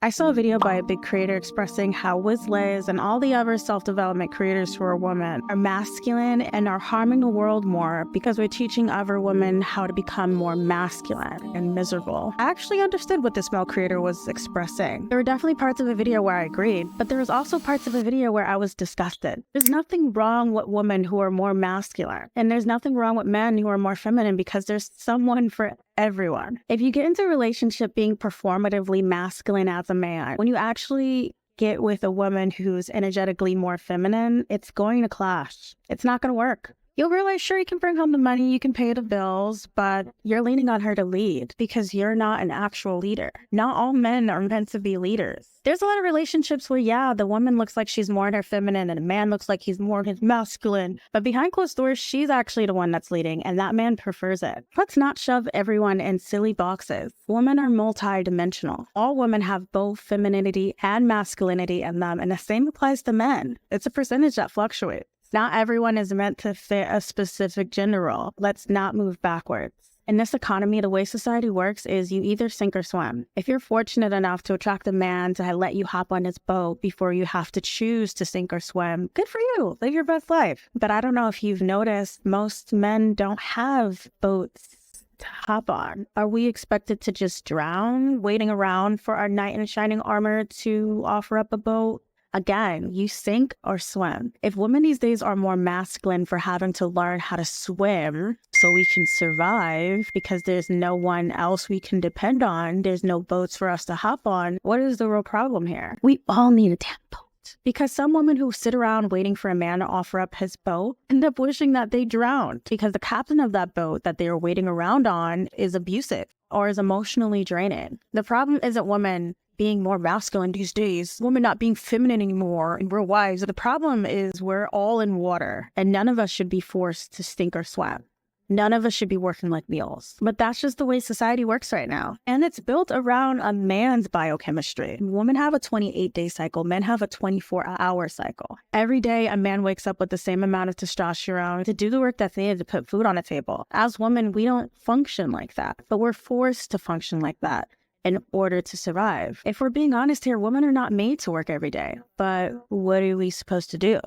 I saw a video by a big creator expressing how TheWizardLiz and all the other self-development creators who are women are masculine and are harming the world more because we're teaching other women how to become more masculine and miserable. I actually understood what this male creator was expressing. There were definitely parts of the video where I agreed, but there was also parts of the video where I was disgusted. There's nothing wrong with women who are more masculine, and there's nothing wrong with men who are more feminine because there's someone for everyone. If you get into a relationship being performatively masculine as a man, when you actually get with a woman who's energetically more feminine, it's going to clash. It's not going to work. You'll realize, sure, you can bring home the money, you can pay the bills, but you're leaning on her to lead because you're not an actual leader. Not all men are meant to be leaders. There's a lot of relationships where, yeah, the woman looks like she's more in her feminine and the man looks like he's more in his masculine, but behind closed doors, she's actually the one that's leading and that man prefers it. Let's not shove everyone in silly boxes. Women are multi-dimensional. All women have both femininity and masculinity in them, and the same applies to men. It's a percentage that fluctuates. Not everyone is meant to fit a specific gender role. Let's not move backwards. In this economy, the way society works is you either sink or swim. If you're fortunate enough to attract a man to let you hop on his boat before you have to choose to sink or swim, good for you. Live your best life. But I don't know if you've noticed, most men don't have boats to hop on. Are we expected to just drown, waiting around for our knight in shining armor to offer up a boat? Again, you sink or swim. If women these days are more masculine for having to learn how to swim so we can survive because there's no one else we can depend on, there's no boats for us to hop on, what is the real problem here? We all need a damn boat. Because some women who sit around waiting for a man to offer up his boat end up wishing that they drowned because the captain of that boat that they are waiting around on is abusive or is emotionally draining. The problem isn't women being more masculine these days, women not being feminine anymore, and we're wives. The problem is we're all in water, and none of us should be forced to sink or swim. None of us should be working like mules. But that's just the way society works right now. And it's built around a man's biochemistry. Women have a 28-day cycle. Men have a 24-hour cycle. Every day, a man wakes up with the same amount of testosterone to do the work that's needed to put food on the table. As women, we don't function like that, but we're forced to function like that in order to survive. If we're being honest here, women are not made to work every day. But what are we supposed to do?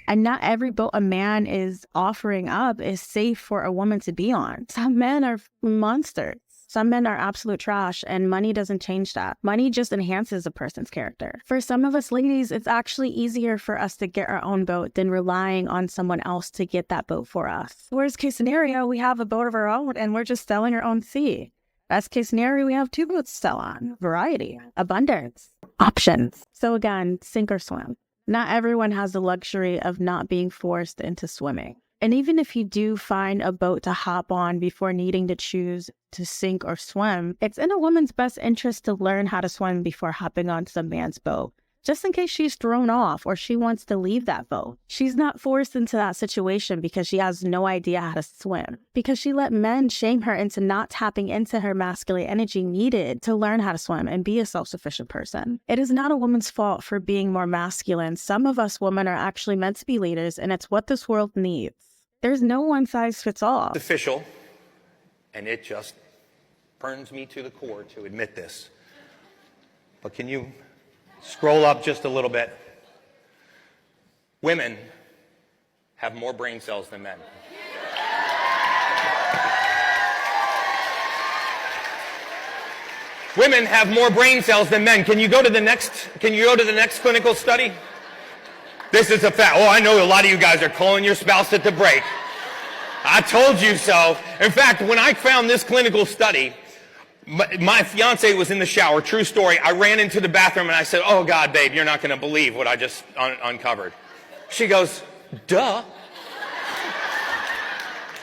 And not every boat a man is offering up is safe for a woman to be on. Some men are monsters. Some men are absolute trash, and money doesn't change that. Money just enhances a person's character. For some of us ladies, it's actually easier for us to get our own boat than relying on someone else to get that boat for us. Worst case scenario, we have a boat of our own and we're just selling our own sea. Best case scenario, we have 2 boats to sell on. Variety, abundance, options. So again, sink or swim. Not everyone has the luxury of not being forced into swimming. And even if you do find a boat to hop on before needing to choose to sink or swim, it's in a woman's best interest to learn how to swim before hopping on some man's boat, just in case she's thrown off or she wants to leave that boat. She's not forced into that situation because she has no idea how to swim, because she let men shame her into not tapping into her masculine energy needed to learn how to swim and be a self-sufficient person. It is not a woman's fault for being more masculine. Some of us women are actually meant to be leaders, and it's what this world needs. There's no one size fits all. It's official, and it just burns me to the core to admit this. But can you scroll up just a little bit? Women have more brain cells than men. Women have more brain cells than men. Can you go to the next clinical study? This is a fact. Oh, I know a lot of you guys are calling your spouse at the break. I told you so. In fact, when I found this clinical study, my fiance was in the shower, true story. I ran into the bathroom and I said, "Oh God, babe, you're not going to believe what I just uncovered." She goes, "Duh."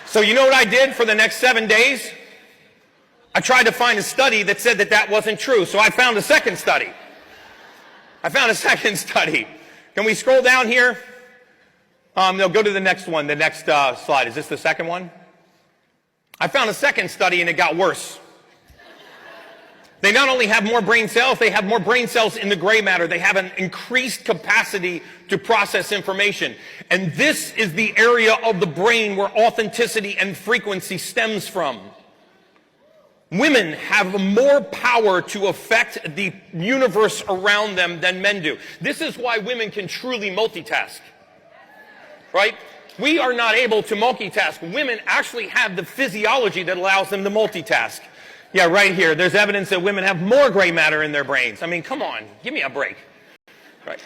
So you know what I did for the next 7 days? I tried to find a study that said that that wasn't true. So I found a second study. Can we scroll down here? No, go to the next one, the next slide. Is this the second one? I found a second study and it got worse. They not only have more brain cells, they have more brain cells in the gray matter. They have an increased capacity to process information. And this is the area of the brain where authenticity and frequency stems from. Women have more power to affect the universe around them than men do. This is why women can truly multitask, right? We are not able to multitask. Women actually have the physiology that allows them to multitask. Yeah, right here, there's evidence that women have more gray matter in their brains. I mean, come on, give me a break. Right.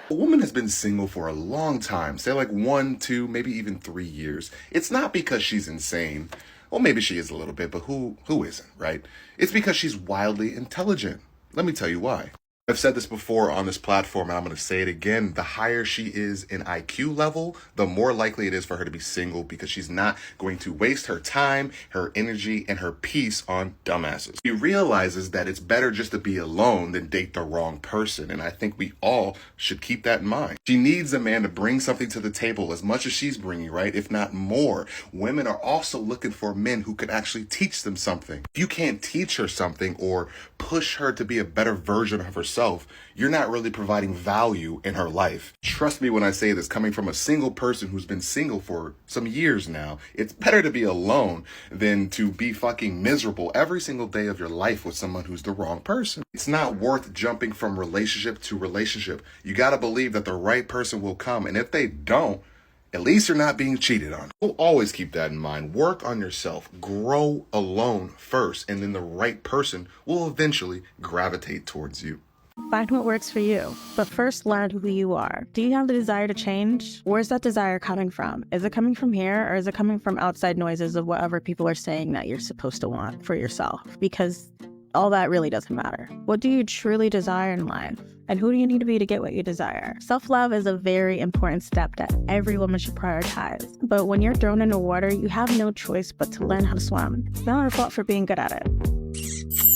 A woman has been single for a long time, say like 1, 2, maybe even 3 years. It's not because she's insane. Well, maybe she is a little bit, but who isn't, right? It's because she's wildly intelligent. Let me tell you why. I've said this before on this platform, and I'm going to say it again. The higher she is in IQ level, the more likely it is for her to be single, because she's not going to waste her time, her energy, and her peace on dumbasses. She realizes that it's better just to be alone than date the wrong person, and I think we all should keep that in mind. She needs a man to bring something to the table as much as she's bringing, right? If not more. Women are also looking for men who could actually teach them something. If you can't teach her something or push her to be a better version of herself, you're not really providing value in her life. Trust me when I say this, coming from a single person who's been single for some years now, it's better to be alone than to be fucking miserable every single day of your life with someone who's the wrong person. It's not worth jumping from relationship to relationship. You gotta believe that the right person will come, and if they don't, at least you're not being cheated on. We'll always keep that in mind. Work on yourself. Grow alone first, and then the right person will eventually gravitate towards you. Find what works for you, but first learn who you are. Do you have the desire to change? Where's that desire coming from? Is it coming from here, or is it coming from outside noises of whatever people are saying that you're supposed to want for yourself? Because all that really doesn't matter. What do you truly desire in life? And who do you need to be to get what you desire? Self-love is a very important step that every woman should prioritize. But when you're thrown into water, you have no choice but to learn how to swim. It's not our fault for being good at it.